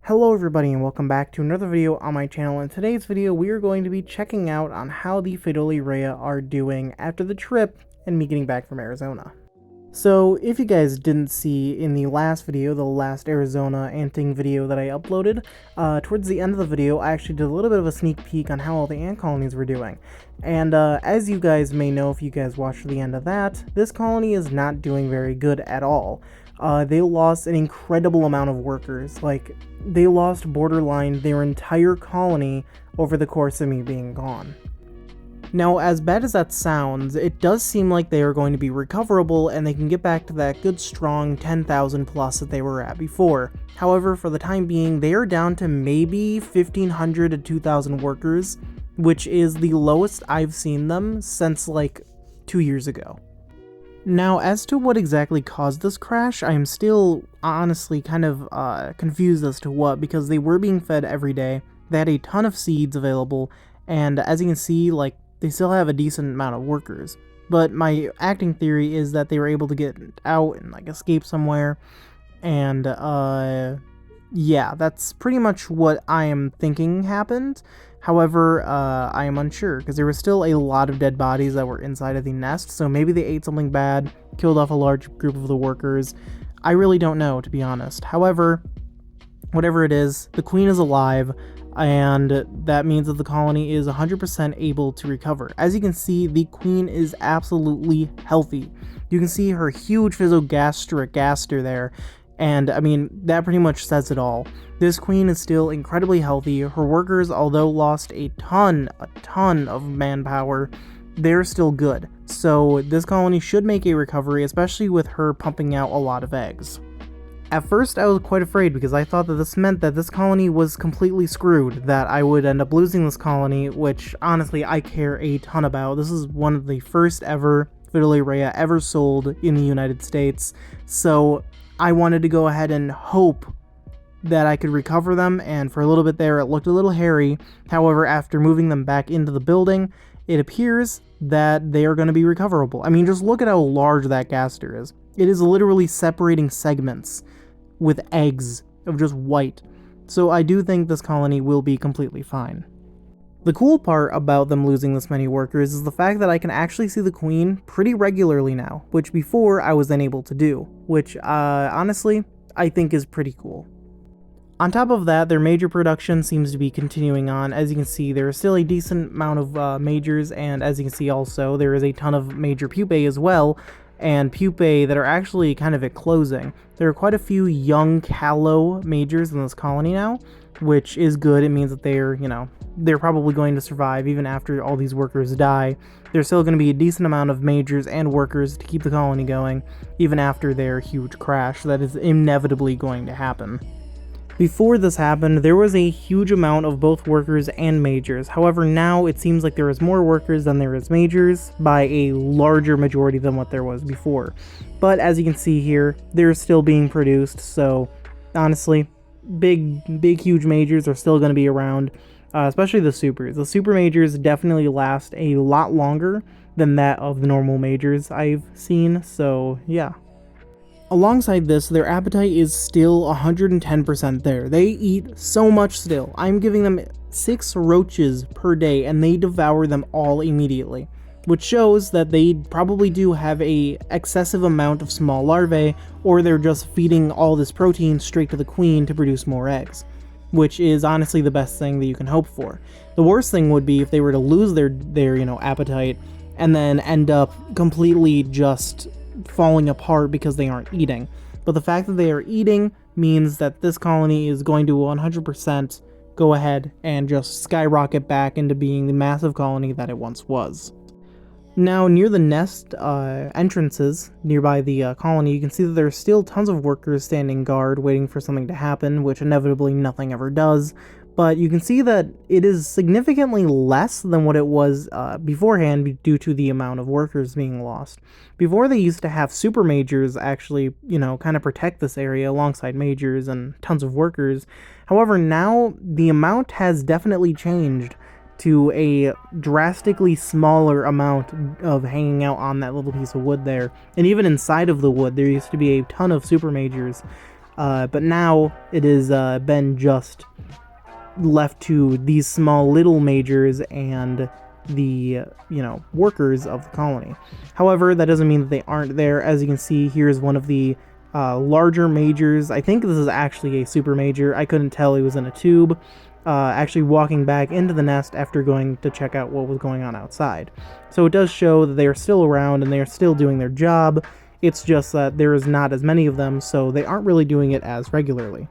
Hello everybody and welcome back to another video on my channel. In today's video we are going to be checking out on how the Pheidole rhea are doing after the trip and me getting back from Arizona. So if you guys didn't see in the last video, the last Arizona anting video that I uploaded, towards the end of the video I actually did a little bit of a sneak peek on how all the ant colonies were doing. And as you guys may know if you guys watched the end of that, this colony is not doing very good at all. They lost an incredible amount of workers. Like, they lost borderline their entire colony over the course of me being gone. Now, as bad as that sounds, it does seem like they are going to be recoverable and they can get back to that good strong 10,000 plus that they were at before. However, for the time being, they are down to maybe 1,500 to 2,000 workers, which is the lowest I've seen them since like 2 years ago. Now, as to what exactly caused this crash, I am still honestly kind of confused as to what, because they were being fed every day, they had a ton of seeds available, and as you can see, like, they still have a decent amount of workers. But my acting theory is that they were able to get out and like escape somewhere, and yeah, that's pretty much what I am thinking happened. However, I am unsure, because there were still a lot of dead bodies that were inside of the nest, so maybe they ate something bad, killed off a large group of the workers. I really don't know, to be honest. However, whatever it is, the queen is alive, and that means that the colony is 100% able to recover. As you can see, the queen is absolutely healthy. You can see her huge physogastric gaster there, and I mean, that pretty much says it all. This queen is still incredibly healthy. Her workers, although lost a ton of manpower, they're still good. So this colony should make a recovery, especially with her pumping out a lot of eggs. At first I was quite afraid, because I thought that this meant that this colony was completely screwed, that I would end up losing this colony, which honestly I care a ton about. This is one of the first ever Pheidole rhea ever sold in the United States, so I wanted to go ahead and hope that I could recover them, and for a little bit there it looked a little hairy. However, after moving them back into the building, it appears that they are going to be recoverable. I mean, just look at how large that gaster is. It is literally separating segments with eggs of just white. So I do think this colony will be completely fine. The cool part about them losing this many workers is the fact that I can actually see the queen pretty regularly now, which before I was unable to do, which honestly I think is pretty cool. On top of that, their major production seems to be continuing on. As you can see, there is still a decent amount of majors, and as you can see also, there is a ton of major pupae as well, and pupae that are actually kind of at closing. There are quite a few young callow majors in this colony now, which is good. It means that they're, they're probably going to survive even after all these workers die. There's still going to be a decent amount of majors and workers to keep the colony going, even after their huge crash that is inevitably going to happen. Before this happened, there was a huge amount of both workers and majors. However, now it seems like there is more workers than there is majors, by a larger majority than what there was before. But as you can see here, they're still being produced, so honestly, big huge majors are still going to be around, especially the supers. The super majors definitely last a lot longer than that of the normal majors I've seen, so yeah. Alongside this, their appetite is still 110% there. They eat so much still. I'm giving them 6 roaches per day and they devour them all immediately, which shows that they probably do have a excessive amount of small larvae, or they're just feeding all this protein straight to the queen to produce more eggs, which is honestly the best thing that you can hope for. The worst thing would be if they were to lose their appetite and then end up completely just falling apart because they aren't eating. But the fact that they are eating means that this colony is going to 100% go ahead and just skyrocket back into being the massive colony that it once was. Now, near the nest entrances nearby the colony, you can see that there are still tons of workers standing guard waiting for something to happen, which inevitably nothing ever does. But you can see that it is significantly less than what it was beforehand due to the amount of workers being lost. Before, they used to have super majors actually, kind of protect this area alongside majors and tons of workers. However, now the amount has definitely changed to a drastically smaller amount of hanging out on that little piece of wood there. And even inside of the wood, there used to be a ton of super majors. but now it has been just left to these small little majors and the workers of the colony. However, that doesn't mean that they aren't there. As you can see, here's one of the larger majors. I think this is actually a super major. I couldn't tell he was in a tube. Actually walking back into the nest after going to check out what was going on outside. So it does show that they are still around and they are still doing their job. It's just that there is not as many of them, so they aren't really doing it as regularly.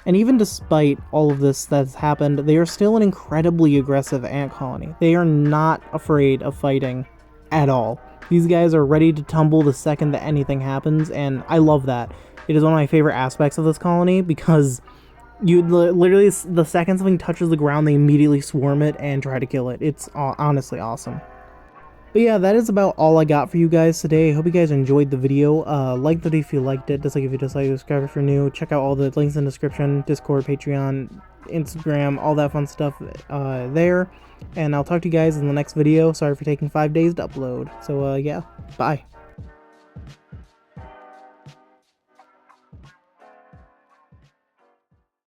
And even despite all of this that's happened, they are still an incredibly aggressive ant colony. They are not afraid of fighting at all. These guys are ready to tumble the second that anything happens, and I love that. It is one of my favorite aspects of this colony because you literally, the second something touches the ground, they immediately swarm it and try to kill it. It's honestly awesome. But yeah, that is about all I got for you guys today. I hope you guys enjoyed the video. Like the video if you liked it, dislike if you disliked, subscribe if you're new. Check out all the links in the description, Discord, Patreon, Instagram, all that fun stuff there. And I'll talk to you guys in the next video. Sorry for taking 5 days to upload. So yeah, bye.